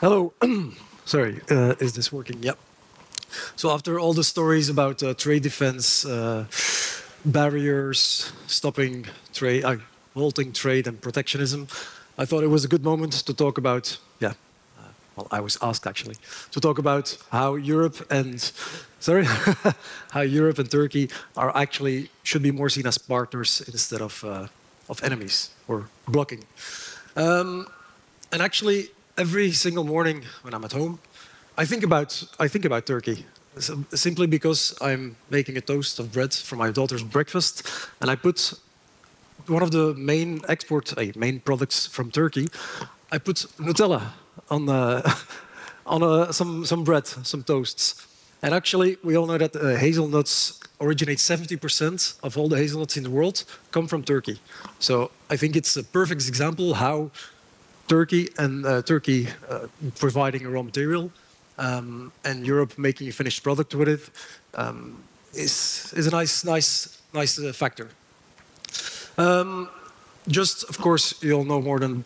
Hello. Sorry, is this working? Yep. So after all the stories about trade defense, barriers, stopping trade, halting trade and protectionism, I thought it was a good moment to talk about, well, I was asked actually, to talk about how Europe and, sorry, how Europe and Turkey are actually, should be more seen as partners instead of enemies or blocking. And actually, every single morning when I'm at home, I think about Turkey. Simply because I'm making a toast of bread for my daughter's breakfast, and I put one of the main main products from Turkey. I put Nutella on some bread, some toasts. And actually, we all know that hazelnuts originate 70% of all the hazelnuts in the world come from Turkey. So I think it's a perfect example how Turkey providing a raw material and Europe making a finished product with it is a nice factor. Just, of course, you all know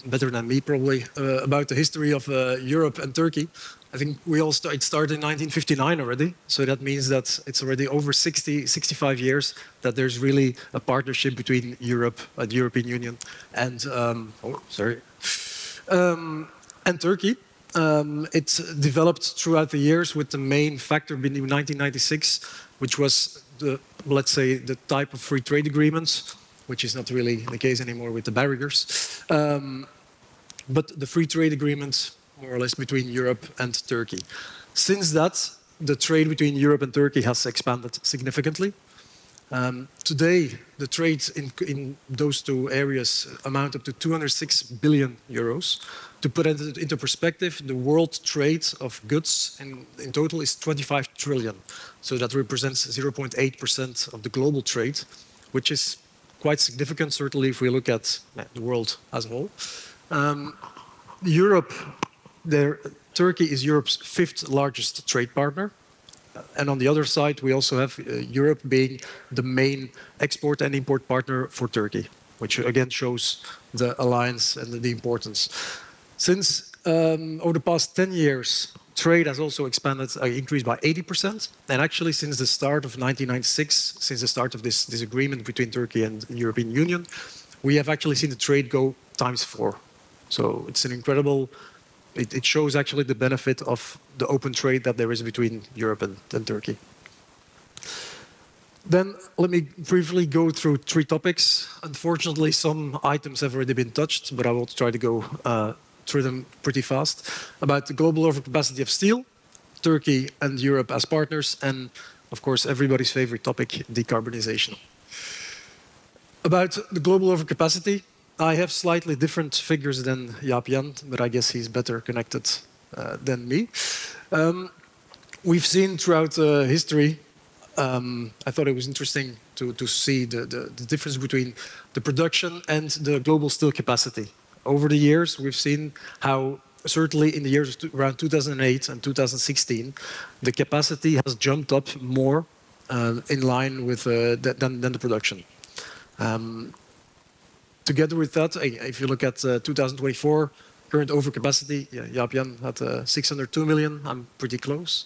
better than me probably about the history of Europe and Turkey. I think it started in 1959 already, so that means that it's already over 65 years that there's really a partnership between Europe, the European Union, and and Turkey. It's developed throughout the years with the main factor being 1996, which was let's say, the type of free trade agreements, which is not really the case anymore with the barriers. But the free trade agreements, more or less, between Europe and Turkey. Since that, the trade between Europe and Turkey has expanded significantly. Today, the trade in those two areas amount up to 206 billion euros. To put it into perspective, the world trade of goods in total is 25 trillion. So that represents 0.8% of the global trade, which is quite significant, certainly if we look at the world as a whole. Turkey is Europe's 5th largest trade partner. And on the other side, we also have Europe being the main export and import partner for Turkey, which again shows the alliance and the importance. Since over the past 10 years, trade has also increased by 80%. And actually, since the start of 1996, since the start of this agreement between Turkey and the European Union, we have actually seen the trade go ×4. So it's an incredible. It shows actually the benefit of the open trade that there is between Europe and Turkey. Then let me briefly go through 3 topics. Unfortunately, some items have already been touched, but I will try to go through them pretty fast. About the global overcapacity of steel, Turkey and Europe as partners, and of course, everybody's favorite topic, decarbonization. About the global overcapacity, I have slightly different figures than Jaap-Jan, but I guess he's better connected than me. We've seen throughout history, I thought it was interesting to see the difference between the production and the global steel capacity. Over the years, we've seen how, certainly in the years around 2008 and 2016, the capacity has jumped up more in line with than the production. Together with that, if you look at 2024, current overcapacity, Jaap-Jan had 602 million, I'm pretty close.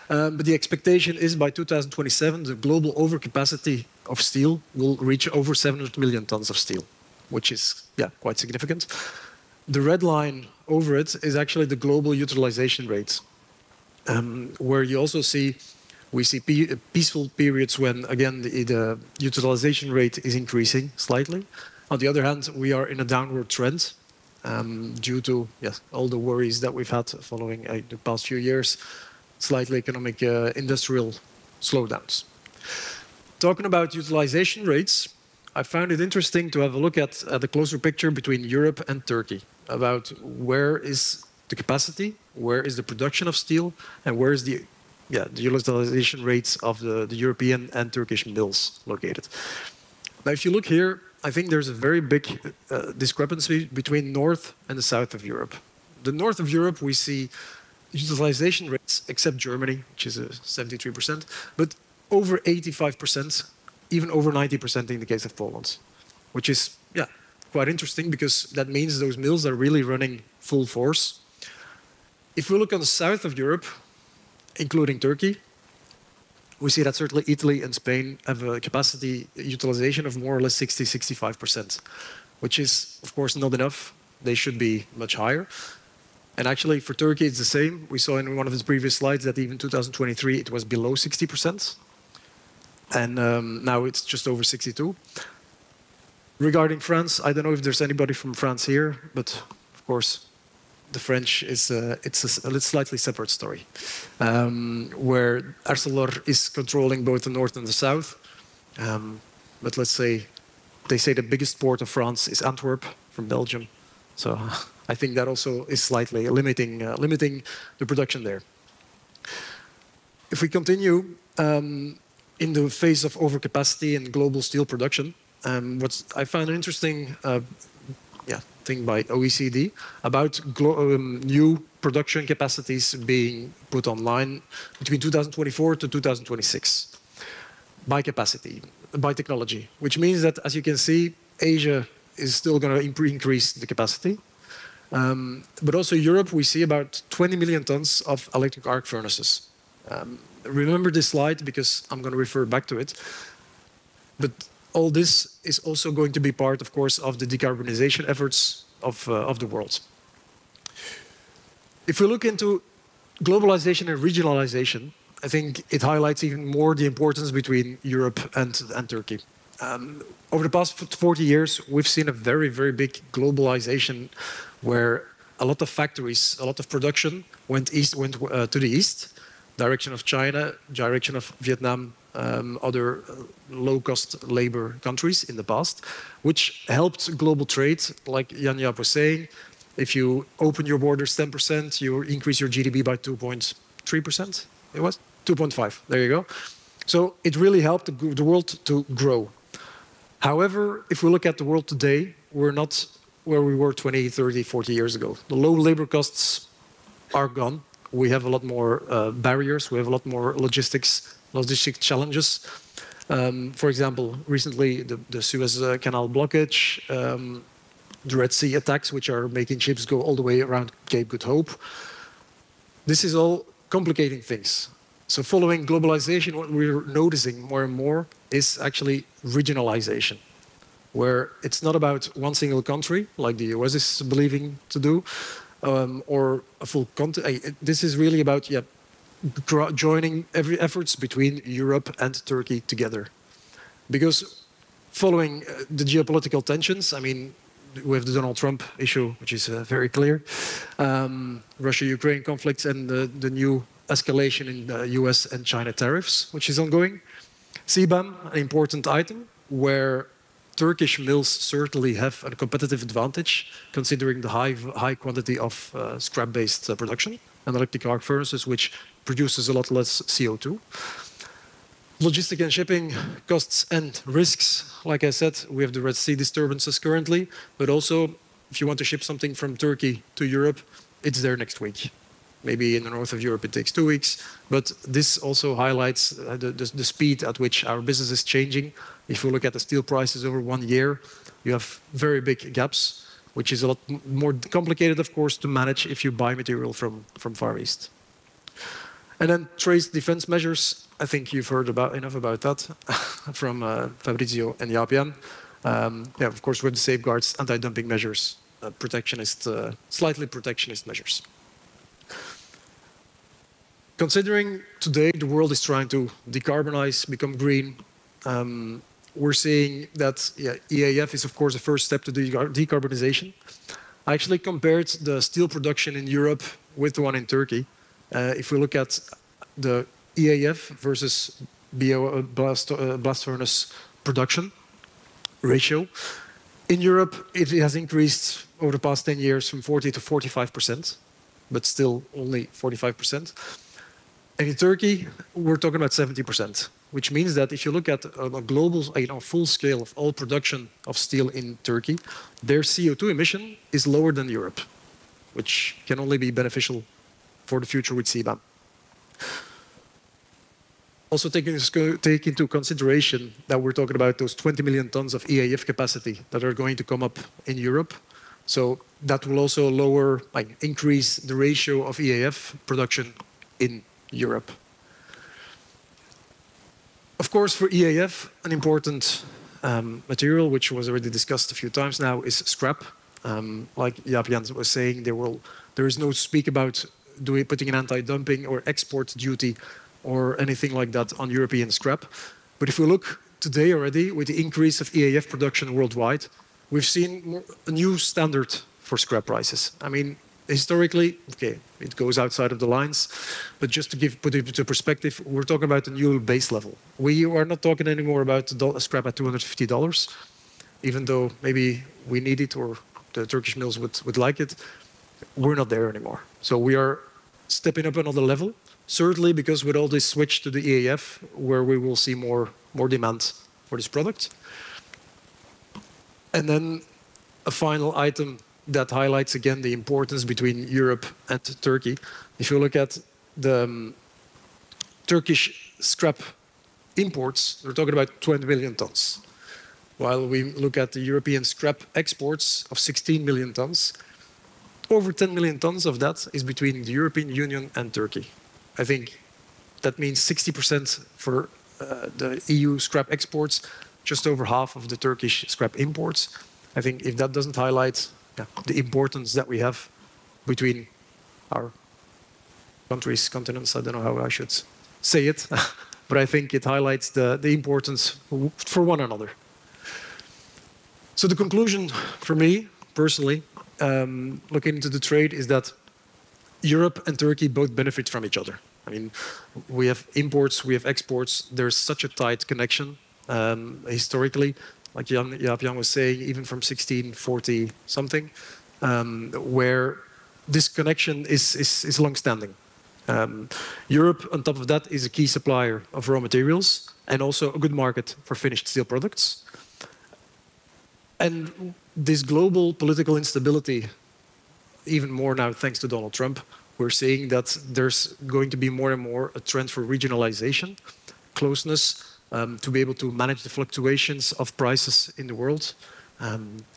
But the expectation is by 2027, the global overcapacity of steel will reach over 700 million tons of steel, which is quite significant. The red line over it is actually the global utilization rate, where you also see, we see peaceful periods when, again, the utilization rate is increasing slightly. On the other hand, we are in a downward trend due to all the worries that we've had following the past few years, slightly economic industrial slowdowns. Talking about utilization rates, I found it interesting to have a look at the closer picture between Europe and Turkey about where is the capacity, where is the production of steel, and where is the utilization rates of the European and Turkish mills located. Now, if you look here, I think there's a very big discrepancy between North and the South of Europe. The North of Europe, we see utilization rates, except Germany, which is 73%, but over 85%, even over 90% in the case of Poland, which is quite interesting because that means those mills are really running full force. If we look on the south of Europe, including Turkey, we see that certainly Italy and Spain have a capacity utilization of more or less 60–65%, which is, of course, not enough. They should be much higher. And actually, for Turkey, it's the same. We saw in one of his previous slides that even 2023, it was below 60%. And now it's just over 62. Regarding France, I don't know if there's anybody from France here, but of course, the French is it's a slightly separate story, where Arcelor is controlling both the north and the south. But let's say, they say the biggest port of France is Antwerp from Belgium. So I think that also is slightly limiting the production there. If we continue in the phase of overcapacity in global steel production, what I found an interesting thing by OECD about new production capacities being put online between 2024 to 2026 by capacity, by technology, which means that, as you can see, Asia is still going to increase the capacity. But also Europe, we see about 20 million tons of electric arc furnaces. Remember this slide because I'm going to refer back to it. But all this is also going to be part, of course, of the decarbonization efforts of the world. If we look into globalization and regionalization, I think it highlights even more the importance between Europe and Turkey. Over the past 40 years, we've seen a very, very big globalization where a lot of factories, a lot of production went to the east, direction of China, direction of Vietnam, other low-cost labor countries in the past, which helped global trade, like Jan Jaap was saying. If you open your borders 10%, you increase your GDP by 2.3%. It was 2.5. There you go. So it really helped the world to grow. However, if we look at the world today, we're not where we were 20, 30, 40 years ago. The low labor costs are gone. We have a lot more barriers. We have a lot more logistic challenges. For example, recently the Suez Canal blockage, the Red Sea attacks, which are making ships go all the way around Cape Good Hope. This is all complicating things. So following globalization, what we're noticing more and more is actually regionalization, where it's not about one single country, like the US is believing to do, or a full continent. This is really about joining efforts between Europe and Turkey together. Because following the geopolitical tensions, I mean, we have the Donald Trump issue, which is very clear, Russia-Ukraine conflicts, and the new escalation in the US and China tariffs, which is ongoing. CBAM, an important item, where Turkish mills certainly have a competitive advantage, considering the high quantity of scrap-based production and electric arc furnaces, which produces a lot less CO2. Logistic and shipping costs and risks. Like I said, we have the Red Sea disturbances currently, but also if you want to ship something from Turkey to Europe, it's there next week. Maybe in the north of Europe it takes 2 weeks, but this also highlights the speed at which our business is changing. If you look at the steel prices over 1 year, you have very big gaps, which is a lot more complicated, of course, to manage if you buy material from Far East. And then trade defense measures. I think you've heard enough about that from Fabrizio and Jaap-Jan. Of course, with the safeguards, anti-dumping measures, slightly protectionist measures. Considering today the world is trying to decarbonize, become green, we're seeing that EAF is, of course, the first step to decarbonization. I actually compared the steel production in Europe with the one in Turkey. If we look at the EAF versus blast furnace production ratio, in Europe it has increased over the past 10 years from 40 to 45%, but still only 45%. And in Turkey, we're talking about 70%, which means that if you look at a global, full scale of all production of steel in Turkey, their CO2 emission is lower than Europe, which can only be beneficial for the future with CBAM. Also take into consideration that we're talking about those 20 million tons of EAF capacity that are going to come up in Europe. So that will also lower, like, increase the ratio of EAF production in Europe. Of course, for EAF, an important material, which was already discussed a few times now, is scrap. Like Jaap-Jan was saying, there is no speak about putting an anti-dumping or export duty or anything like that on European scrap. But if we look today already, with the increase of EAF production worldwide, we've seen a new standard for scrap prices. I mean, historically, okay, it goes outside of the lines, but just to put it into perspective, we're talking about a new base level. We are not talking anymore about scrap at $250, even though maybe we need it or the Turkish mills would like it. We're not there anymore. So we are stepping up another level, certainly because with all this switch to the EAF, where we will see more demand for this product. And then a final item that highlights again the importance between Europe and Turkey. If you look at the Turkish scrap imports, we're talking about 20 million tons. While we look at the European scrap exports of 16 million tons, over 10 million tons of that is between the European Union and Turkey. I think that means 60% for the EU scrap exports, just over half of the Turkish scrap imports. I think if that doesn't highlight the importance that we have between our countries, continents, I don't know how I should say it, but I think it highlights the importance for one another. So the conclusion for me, personally, looking into the trade, is that Europe and Turkey both benefit from each other. I mean, we have imports, we have exports. There's such a tight connection historically, like Jaap-Jan was saying, even from 1640 something, where this connection is long-standing. Europe, on top of that, is a key supplier of raw materials and also a good market for finished steel products. And this global political instability, even more now thanks to Donald Trump, we're seeing that there's going to be more and more a trend for regionalization, closeness, to be able to manage the fluctuations of prices in the world.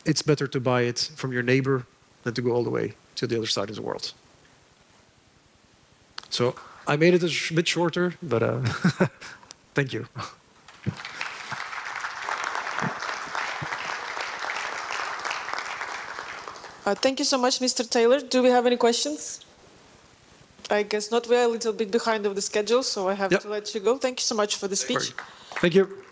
It's better to buy it from your neighbor than to go all the way to the other side of the world. So I made it a bit shorter, but thank you. Thank you so much, Mr. Taylor. Do we have any questions? I guess not. We're a little bit behind of the schedule, so I have to let you go. Thank you so much for the speech. Thank you.